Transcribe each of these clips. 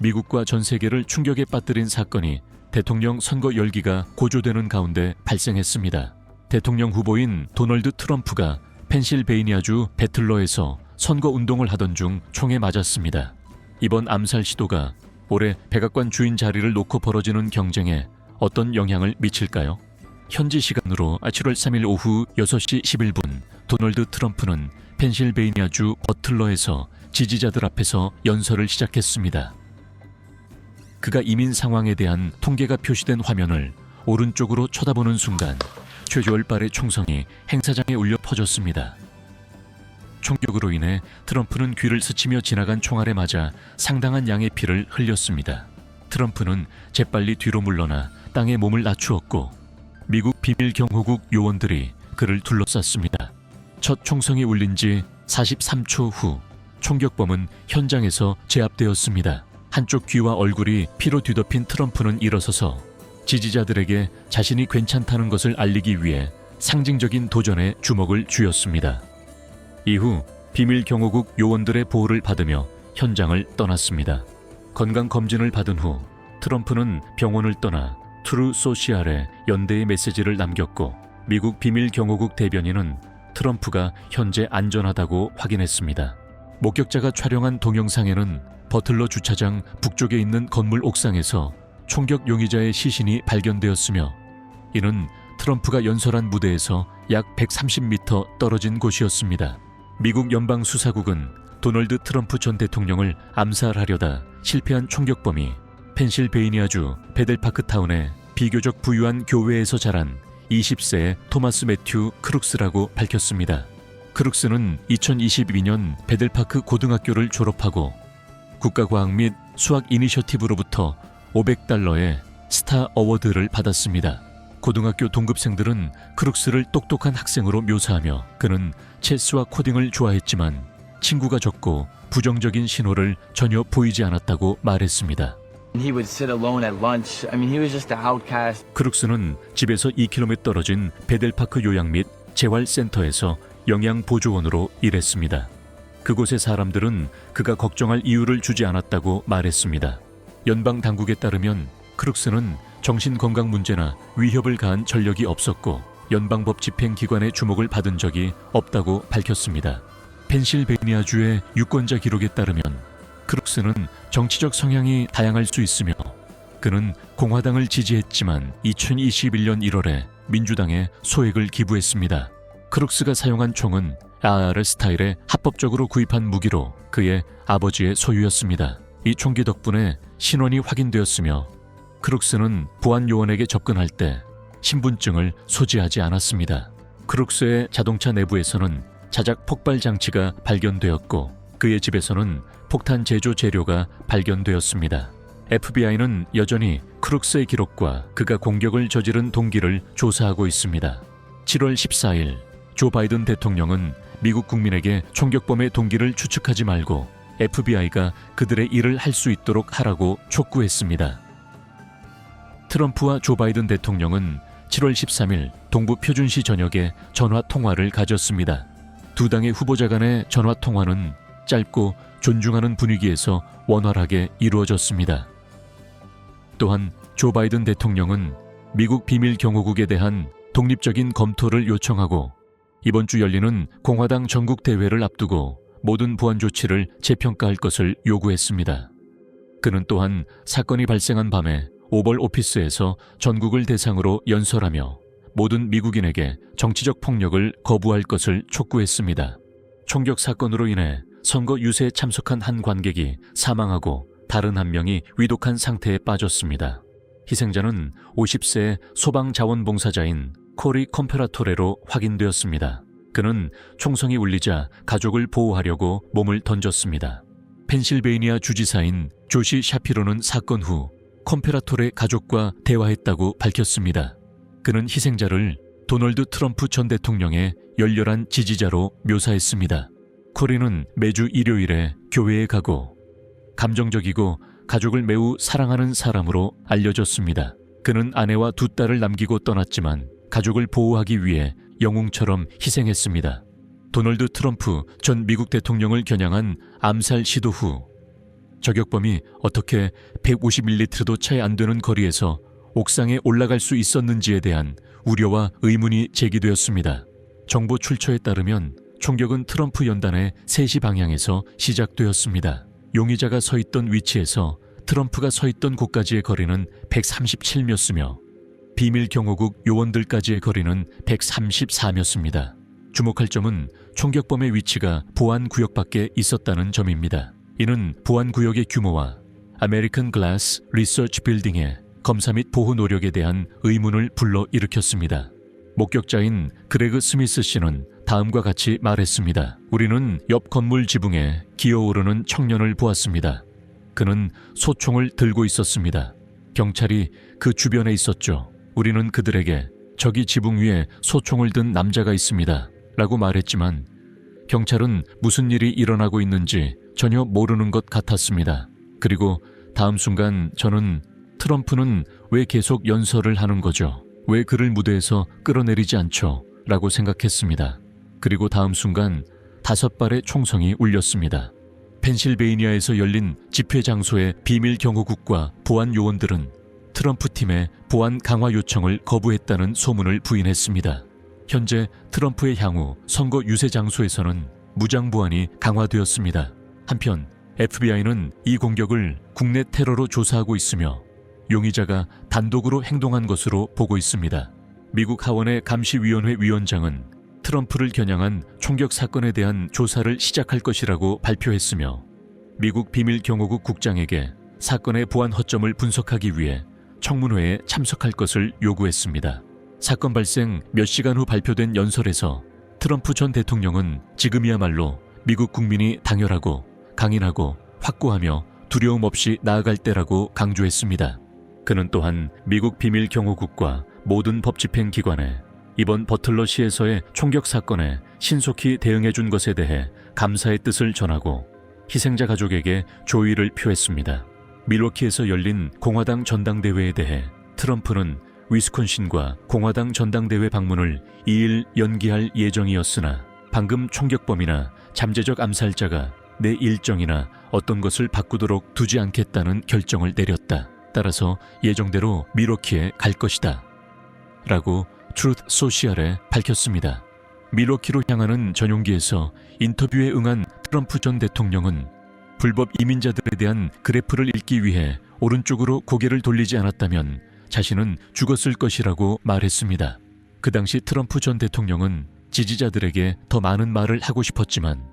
미국과 전 세계를 충격에 빠뜨린 사건이 대통령 선거 열기가 고조되는 가운데 발생했습니다. 대통령 후보인 도널드 트럼프가 펜실베이니아주 배틀러에서 선거운동을 하던 중 총에 맞았습니다. 이번 암살 시도가 올해 백악관 주인 자리를 놓고 벌어지는 경쟁에 어떤 영향을 미칠까요? 현지 시간으로 7월 3일 오후 6시 11분 도널드 트럼프는 펜실베이니아주 버틀러에서 지지자들 앞에서 연설을 시작했습니다. 그가 이민 상황에 대한 통계가 표시된 화면을 오른쪽으로 쳐다보는 순간 최저열발의 총성이 행사장에 울려 퍼졌습니다. 총격으로 인해 트럼프는 귀를 스치며 지나간 총알에 맞아 상당한 양의 피를 흘렸습니다. 트럼프는 재빨리 뒤로 물러나 땅에 몸을 낮추었고 미국 비밀경호국 요원들이 그를 둘러쌌습니다. 첫 총성이 울린 지 43초 후 총격범은 현장에서 제압되었습니다. 한쪽 귀와 얼굴이 피로 뒤덮인 트럼프는 일어서서 지지자들에게 자신이 괜찮다는 것을 알리기 위해 상징적인 도전에 주먹을 쥐었습니다. 이후 비밀경호국 요원들의 보호를 받으며 현장을 떠났습니다. 건강검진을 받은 후 트럼프는 병원을 떠나 트루 소시알에 연대의 메시지를 남겼고 미국 비밀경호국 대변인은 트럼프가 현재 안전하다고 확인했습니다. 목격자가 촬영한 동영상에는 버틀러 주차장 북쪽에 있는 건물 옥상에서 총격 용의자의 시신이 발견되었으며 이는 트럼프가 연설한 무대에서 약 130m 떨어진 곳이었습니다. 미국 연방수사국은 도널드 트럼프 전 대통령을 암살하려다 실패한 총격범이 펜실베이니아주 베델파크 타운의 비교적 부유한 교회에서 자란 20세의 토마스 매튜 크룩스라고 밝혔습니다. 크룩스는 2022년 베델파크 고등학교를 졸업하고 국가과학 및 수학 이니셔티브로부터 $500의 스타 어워드를 받았습니다. 고등학교 동급생들은 크룩스를 똑똑한 학생으로 묘사하며 그는 체스와 코딩을 좋아했지만 친구가 적고 부정적인 신호를 전혀 보이지 않았다고 말했습니다. He would sit alone at lunch. I mean, he was just an outcast. 크룩스는 집에서 2km 떨어진 베델파크 요양 및 재활센터에서 영양보조원으로 일했습니다. 그곳의 사람들은 그가 걱정할 이유를 주지 않았다고 말했습니다. 연방 당국에 따르면 크룩스는 정신건강 문제나 위협을 가한 전력이 없었고 연방법 집행기관의 주목을 받은 적이 없다고 밝혔습니다. 펜실베이니아주의 유권자 기록에 따르면 크룩스는 정치적 성향이 다양할 수 있으며 그는 공화당을 지지했지만 2021년 1월에 민주당에 소액을 기부했습니다. 크룩스가 사용한 총은 AR 스타일의 합법적으로 구입한 무기로 그의 아버지의 소유였습니다. 이 총기 덕분에 신원이 확인되었으며 크룩스는 보안 요원에게 접근할 때 신분증을 소지하지 않았습니다. 크룩스의 자동차 내부에서는 자작 폭발 장치가 발견되었고 그의 집에서는 폭탄 제조 재료가 발견되었습니다. FBI는 여전히 크룩스의 기록과 그가 공격을 저지른 동기를 조사하고 있습니다. 7월 14일 조 바이든 대통령은 미국 국민에게 총격범의 동기를 추측하지 말고 FBI가 그들의 일을 할 수 있도록 하라고 촉구했습니다. 트럼프와 조 바이든 대통령은 7월 13일 동부 표준시 저녁에 전화 통화를 가졌습니다. 두 당의 후보자 간의 전화 통화는 짧고 존중하는 분위기에서 원활하게 이루어졌습니다. 또한 조 바이든 대통령은 미국 비밀경호국에 대한 독립적인 검토를 요청하고 이번 주 열리는 공화당 전국 대회를 앞두고 모든 보안 조치를 재평가할 것을 요구했습니다. 그는 또한 사건이 발생한 밤에 오벌 오피스에서 전국을 대상으로 연설하며 모든 미국인에게 정치적 폭력을 거부할 것을 촉구했습니다. 총격 사건으로 인해 선거 유세에 참석한 한 관객이 사망하고 다른 한 명이 위독한 상태에 빠졌습니다. 희생자는 50세 소방자원봉사자인 코리 컴페라토레로 확인되었습니다. 그는 총성이 울리자 가족을 보호하려고 몸을 던졌습니다. 펜실베이니아 주지사인 조시 샤피로는 사건 후 컴페라토레 가족과 대화했다고 밝혔습니다. 그는 희생자를 도널드 트럼프 전 대통령의 열렬한 지지자로 묘사했습니다. 코리는 매주 일요일에 교회에 가고 감정적이고 가족을 매우 사랑하는 사람으로 알려졌습니다. 그는 아내와 두 딸을 남기고 떠났지만 가족을 보호하기 위해 영웅처럼 희생했습니다. 도널드 트럼프 전 미국 대통령을 겨냥한 암살 시도 후 저격범이 어떻게 150ml도 채 안 되는 거리에서 옥상에 올라갈 수 있었는지에 대한 우려와 의문이 제기되었습니다. 정보 출처에 따르면 총격은 트럼프 연단의 3시 방향에서 시작되었습니다. 용의자가 서 있던 위치에서 트럼프가 서 있던 곳까지의 거리는 137m였으며 비밀 경호국 요원들까지의 거리는 134m였습니다. 주목할 점은 총격범의 위치가 보안구역 밖에 있었다는 점입니다. 이는 보안구역의 규모와 아메리칸 글라스 리서치 빌딩의 검사 및 보호 노력에 대한 의문을 불러일으켰습니다. 목격자인 그레그 스미스 씨는 다음과 같이 말했습니다. 우리는 옆 건물 지붕에 기어오르는 청년을 보았습니다. 그는 소총을 들고 있었습니다. 경찰이 그 주변에 있었죠. 우리는 그들에게 저기 지붕 위에 소총을 든 남자가 있습니다. 라고 말했지만 경찰은 무슨 일이 일어나고 있는지 전혀 모르는 것 같았습니다. 그리고 다음 순간 저는 트럼프는 왜 계속 연설을 하는 거죠? 왜 그를 무대에서 끌어내리지 않죠? 라고 생각했습니다. 그리고 다음 순간 5발의 총성이 울렸습니다. 펜실베이니아에서 열린 집회 장소의 비밀 경호국과 보안 요원들은 트럼프 팀의 보안 강화 요청을 거부했다는 소문을 부인했습니다. 현재 트럼프의 향후 선거 유세 장소에서는 무장 보안이 강화되었습니다. 한편 FBI는 이 공격을 국내 테러로 조사하고 있으며 용의자가 단독으로 행동한 것으로 보고 있습니다. 미국 하원의 감시위원회 위원장은 트럼프를 겨냥한 총격 사건에 대한 조사를 시작할 것이라고 발표했으며 미국 비밀경호국 국장에게 사건의 보안 허점을 분석하기 위해 청문회에 참석할 것을 요구했습니다. 사건 발생 몇 시간 후 발표된 연설에서 트럼프 전 대통령은 지금이야말로 미국 국민이 당연하고 강인하고 확고하며 두려움 없이 나아갈 때라고 강조했습니다. 그는 또한 미국 비밀경호국과 모든 법집행기관에 이번 버틀러시에서의 총격 사건에 신속히 대응해준 것에 대해 감사의 뜻을 전하고 희생자 가족에게 조의를 표했습니다. 밀워키에서 열린 공화당 전당대회에 대해 트럼프는 위스콘신과 공화당 전당대회 방문을 2일 연기할 예정이었으나 방금 총격범이나 잠재적 암살자가 내 일정이나 어떤 것을 바꾸도록 두지 않겠다는 결정을 내렸다. 따라서 예정대로 밀워키에 갈 것이다. 라고 트루th 소셜에 밝혔습니다. 밀워키로 향하는 전용기에서 인터뷰에 응한 트럼프 전 대통령은 불법 이민자들에 대한 그래프를 읽기 위해 오른쪽으로 고개를 돌리지 않았다면 자신은 죽었을 것이라고 말했습니다. 그 당시 트럼프 전 대통령은 지지자들에게 더 많은 말을 하고 싶었지만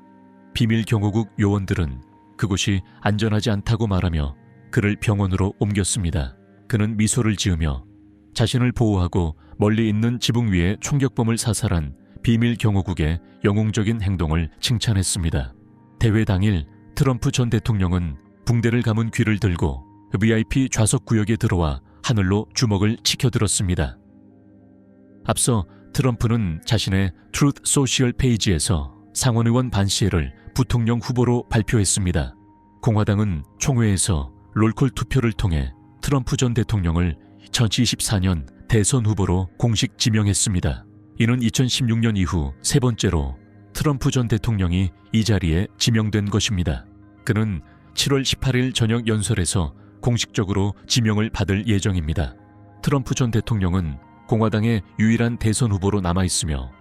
비밀 경호국 요원들은 그곳이 안전하지 않다고 말하며 그를 병원으로 옮겼습니다. 그는 미소를 지으며 자신을 보호하고 멀리 있는 지붕 위에 총격범을 사살한 비밀 경호국의 영웅적인 행동을 칭찬했습니다. 대회 당일 트럼프 전 대통령은 붕대를 감은 귀를 들고 VIP 좌석 구역에 들어와 하늘로 주먹을 치켜들었습니다. 앞서 트럼프는 자신의 트루th 소셜 페이지에서 상원의원 반시에를 부통령 후보로 발표했습니다. 공화당은 총회에서 롤콜 투표를 통해 트럼프 전 대통령을 2024년 대선 후보로 공식 지명했습니다. 이는 2016년 이후 세 번째로 트럼프 전 대통령이 이 자리에 지명된 것입니다. 그는 7월 18일 저녁 연설에서 공식적으로 지명을 받을 예정입니다. 트럼프 전 대통령은 공화당의 유일한 대선 후보로 남아있으며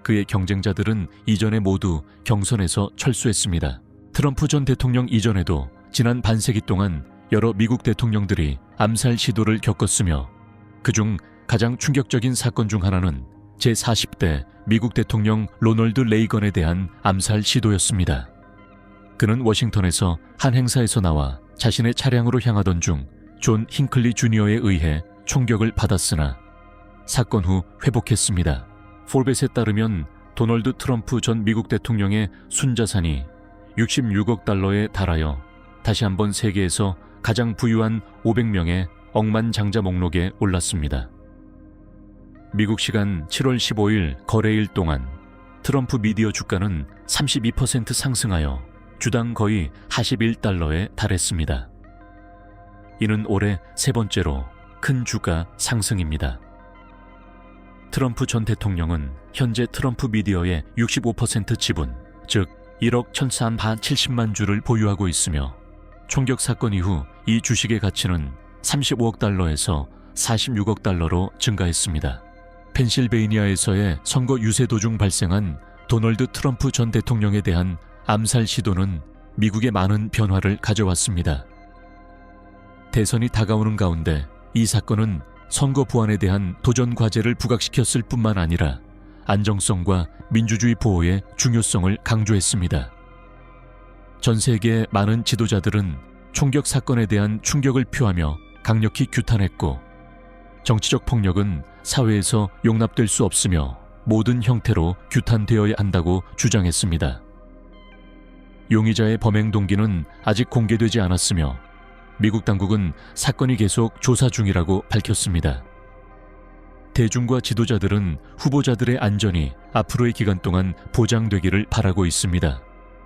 그의 경쟁자들은 이전에 모두 경선에서 철수했습니다. 트럼프 전 대통령 이전에도 지난 반세기 동안 여러 미국 대통령들이 암살 시도를 겪었으며 그중 가장 충격적인 사건 중 하나는 제40대 미국 대통령 로널드 레이건에 대한 암살 시도였습니다. 그는 워싱턴에서 한 행사에서 나와 자신의 차량으로 향하던 중 존 힌클리 주니어에 의해 총격을 받았으나 사건 후 회복했습니다. 폴벳에 따르면 도널드 트럼프 전 미국 대통령의 순자산이 66억 달러에 달하여 다시 한번 세계에서 가장 부유한 500명의 억만장자 목록에 올랐습니다. 미국 시간 7월 15일 거래일 동안 트럼프 미디어 주가는 32% 상승하여 주당 거의 41달러에 달했습니다. 이는 올해 세 번째로 큰 주가 상승입니다. 트럼프 전 대통령은 현재 트럼프 미디어의 65% 지분, 즉 1억 1,370만 주를 보유하고 있으며 총격 사건 이후 이 주식의 가치는 35억 달러에서 46억 달러로 증가했습니다. 펜실베이니아에서의 선거 유세 도중 발생한 도널드 트럼프 전 대통령에 대한 암살 시도는 미국에 많은 변화를 가져왔습니다. 대선이 다가오는 가운데 이 사건은 선거 보안에 대한 도전 과제를 부각시켰을 뿐만 아니라 안정성과 민주주의 보호의 중요성을 강조했습니다. 전 세계의 많은 지도자들은 총격 사건에 대한 충격을 표하며 강력히 규탄했고, 정치적 폭력은 사회에서 용납될 수 없으며 모든 형태로 규탄되어야 한다고 주장했습니다. 용의자의 범행 동기는 아직 공개되지 않았으며 미국 당국은 사건이 계속 조사 중이라고 밝혔습니다. 대중과 지도자들은 후보자들의 안전이 앞으로의 기간 동안 보장되기를 바라고 있습니다.